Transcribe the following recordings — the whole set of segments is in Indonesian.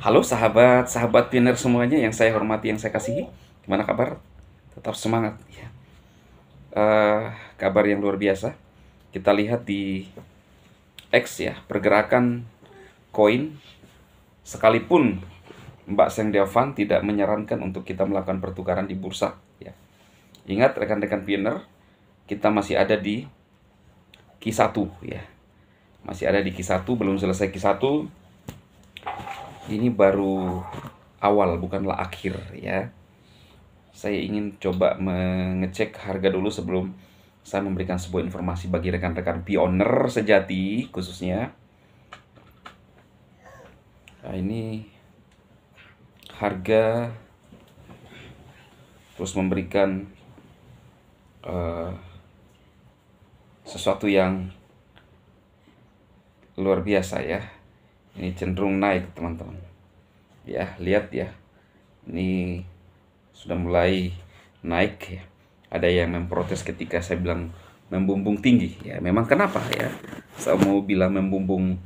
Halo sahabat pioner semuanya yang saya hormati, yang saya kasihi. Gimana kabar? Tetap semangat ya. Eh, Kabar yang luar biasa. Kita lihat di X ya, pergerakan koin sekalipun Mbak Seng Devan tidak menyarankan untuk kita melakukan pertukaran di bursa ya. Ingat rekan-rekan pioner, kita masih ada di Q1 ya. Masih ada di Q1, belum selesai Q1. Ini baru awal, bukanlah akhir ya. Saya ingin coba mengecek harga dulu sebelum saya memberikan sebuah informasi bagi rekan-rekan pioner sejati khususnya. Nah, ini harga terus memberikan uh, sesuatu yang luar biasa ya. Ini cenderung naik teman-teman. Ya, lihat ya. Ini sudah mulai naik ya. Ada yang memprotes ketika saya bilang membumbung tinggi ya. Memang kenapa ya? Saya mau bilang membumbung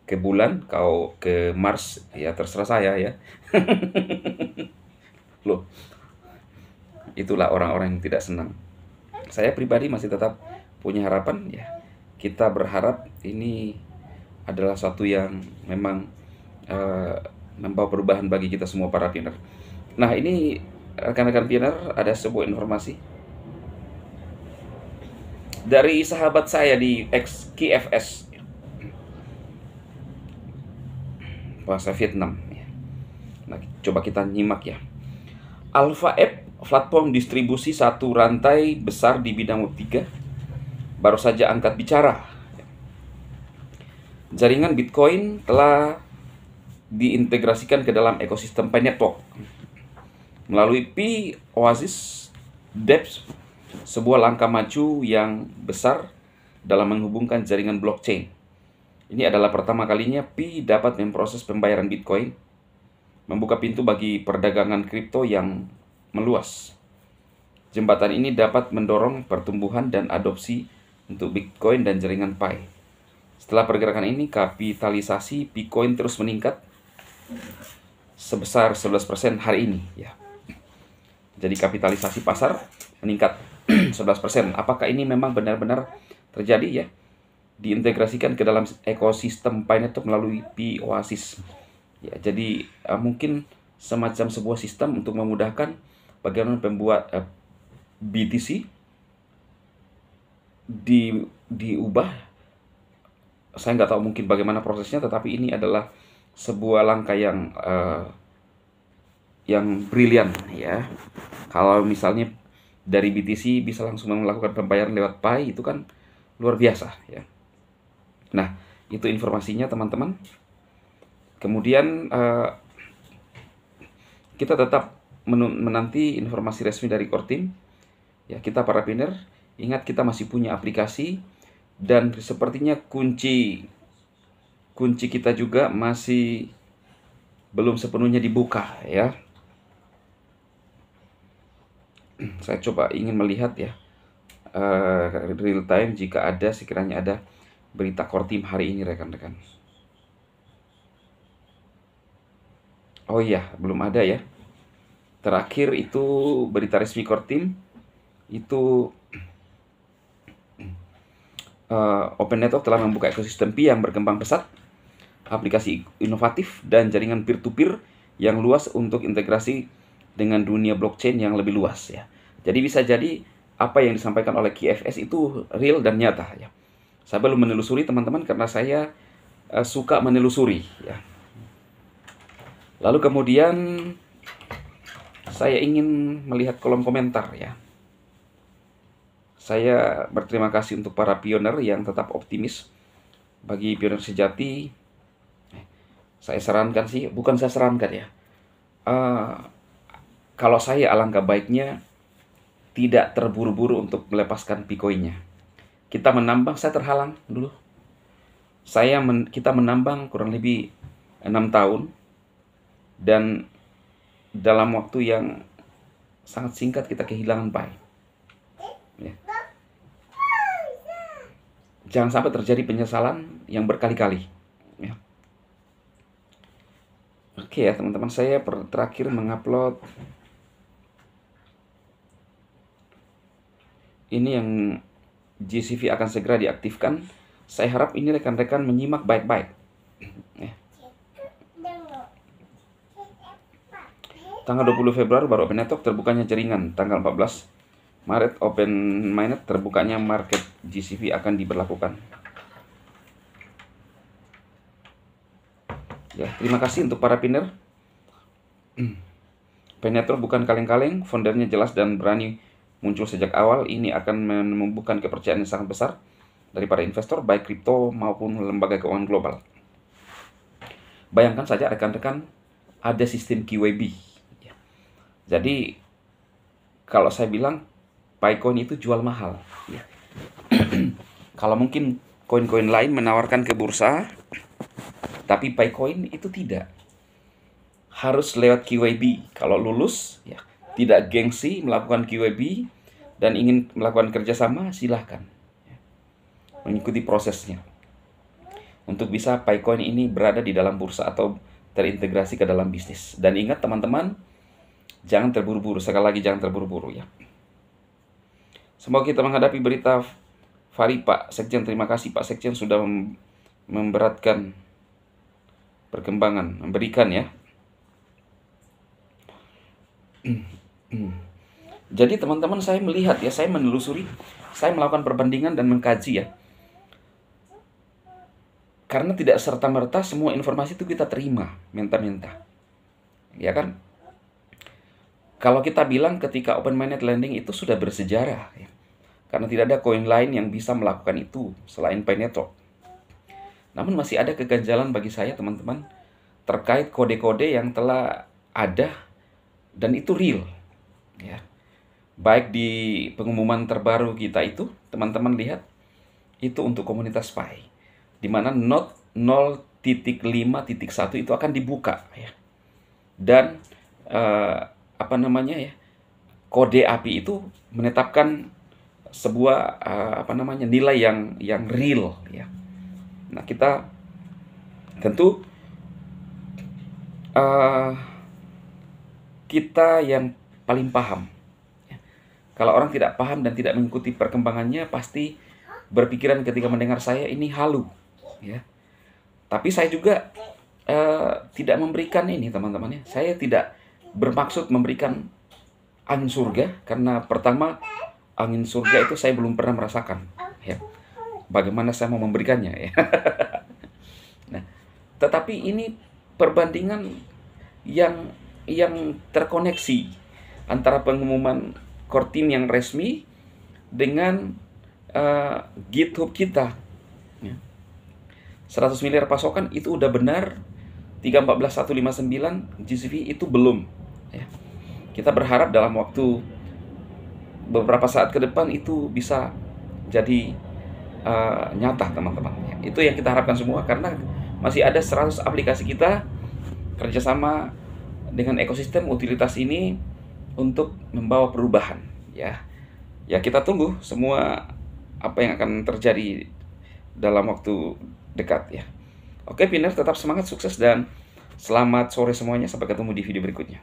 ke bulan, kau ke Mars ya, terserah saya ya. Loh, itulah orang-orang yang tidak senang. Saya pribadi masih tetap punya harapan ya. Kita berharap ini adalah satu yang memang membawa perubahan bagi kita semua para pioner. Nah, ini rekan-rekan pioner, ada sebuah informasi dari sahabat saya di XKFS bahasa Vietnam. Nah, coba kita nyimak ya. Alpha App, platform distribusi satu rantai besar di bidang Web3, baru saja angkat bicara. Jaringan Bitcoin telah diintegrasikan ke dalam ekosistem Pi Network melalui Pi Oasis Dapps, sebuah langkah maju yang besar dalam menghubungkan jaringan blockchain. Ini adalah pertama kalinya Pi dapat memproses pembayaran Bitcoin, membuka pintu bagi perdagangan kripto yang meluas. Jembatan ini dapat mendorong pertumbuhan dan adopsi untuk Bitcoin dan jaringan Pi. Setelah pergerakan ini, kapitalisasi Bitcoin terus meningkat sebesar 11% hari ini ya. Jadi kapitalisasi pasar meningkat 11%. Apakah ini memang benar-benar terjadi ya? Diintegrasikan ke dalam ekosistem Pi Network melalui Pi Oasis. Ya, jadi mungkin semacam sebuah sistem untuk memudahkan bagaimana pembuat BTC diubah. Saya nggak tahu mungkin bagaimana prosesnya, tetapi ini adalah sebuah langkah yang brilian ya. Kalau misalnya dari BTC bisa langsung melakukan pembayaran lewat Pi, itu kan luar biasa ya. Nah, itu informasinya teman-teman. Kemudian kita tetap menanti informasi resmi dari Core Team. Ya, kita para pioner, ingat kita masih punya aplikasi dan sepertinya kunci kita juga masih belum sepenuhnya dibuka ya. Saya coba ingin melihat ya real time jika ada, sekiranya ada berita Core Team hari ini rekan-rekan. Oh iya, belum ada ya. Terakhir itu berita resmi Core Team itu Open Network telah membuka ekosistem Pi yang berkembang pesat, aplikasi inovatif dan jaringan peer-to-peer yang luas untuk integrasi dengan dunia blockchain yang lebih luas ya. Jadi bisa jadi apa yang disampaikan oleh KFS itu real dan nyata ya. Saya belum menelusuri teman-teman karena saya suka menelusuri ya. Lalu kemudian saya ingin melihat kolom komentar ya. Saya berterima kasih untuk para pioner yang tetap optimis. Bagi pioner sejati, saya sarankan sih, bukan saya sarankan ya. Kalau saya, alangkah baiknya tidak terburu-buru untuk melepaskan Bitcoin-nya. Kita menambang, saya terhalang dulu. Kita menambang kurang lebih 6 tahun dan dalam waktu yang sangat singkat kita kehilangan Pi. Ya. Jangan sampai terjadi penyesalan yang berkali-kali. Ya. Oke ya teman-teman, saya terakhir mengupload ini yang GCV akan segera diaktifkan. Saya harap ini rekan-rekan menyimak baik-baik. Tanggal 20 Februari baru Open Network terbukanya jaringan. Tanggal 14 Maret Open Mainnet terbukanya market GCV akan diberlakukan. Ya, terima kasih untuk para pinner. Open Network bukan kaleng-kaleng, foundernya jelas dan berani muncul sejak awal. Ini akan menumbuhkan kepercayaan yang sangat besar dari para investor, baik kripto maupun lembaga keuangan global. Bayangkan saja rekan-rekan, ada sistem QWB. Jadi, kalau saya bilang, PiCoin itu jual mahal. Kalau mungkin koin-koin lain menawarkan ke bursa, tapi PiCoin itu tidak. Harus lewat QWB. Kalau lulus, ya tidak gengsi melakukan QWB dan ingin melakukan kerjasama, silahkan mengikuti prosesnya. Untuk bisa PiCoin ini berada di dalam bursa atau terintegrasi ke dalam bisnis. Dan ingat teman-teman, jangan terburu-buru. Sekali lagi jangan terburu-buru ya. Semoga kita menghadapi berita Fari Pak Sekjen. Terima kasih Pak Sekjen sudah memberatkan perkembangan, memberikan ya. Jadi teman-teman, saya melihat ya, saya menelusuri, saya melakukan perbandingan dan mengkaji ya. Karena tidak serta-merta semua informasi itu kita terima mentah-mentah. Ya kan? Kalau kita bilang ketika Open Mainnet Lending itu sudah bersejarah ya. Karena tidak ada koin lain yang bisa melakukan itu selain PiNetwork. Namun masih ada keganjalan bagi saya teman-teman terkait kode-kode yang telah ada dan itu real ya. Baik di pengumuman terbaru kita itu, teman-teman lihat itu untuk komunitas Pi, di mana node 0.5.1 itu akan dibuka ya. Dan kode API itu menetapkan sebuah nilai yang real ya. Nah, kita tentu kita yang paling paham. Kalau orang tidak paham dan tidak mengikuti perkembangannya, pasti berpikiran ketika mendengar saya ini halu ya. Tapi saya juga tidak memberikan ini teman-teman ya. Saya tidak bermaksud memberikan angin surga, karena pertama angin surga itu saya belum pernah merasakan ya. Bagaimana saya mau memberikannya ya. Nah, tetapi ini perbandingan yang terkoneksi antara pengumuman core team yang resmi dengan GitHub kita ya. 100 miliar pasokan itu udah benar, 315159 GCV itu belum ya. Kita berharap dalam waktu beberapa saat ke depan itu bisa jadi nyata teman-teman ya. Itu yang kita harapkan semua, karena masih ada 100 aplikasi kita kerjasama dengan ekosistem utilitas ini untuk membawa perubahan ya. Ya, kita tunggu semua apa yang akan terjadi dalam waktu dekat ya. Oke, pinner, tetap semangat, sukses, dan selamat sore semuanya. Sampai ketemu di video berikutnya.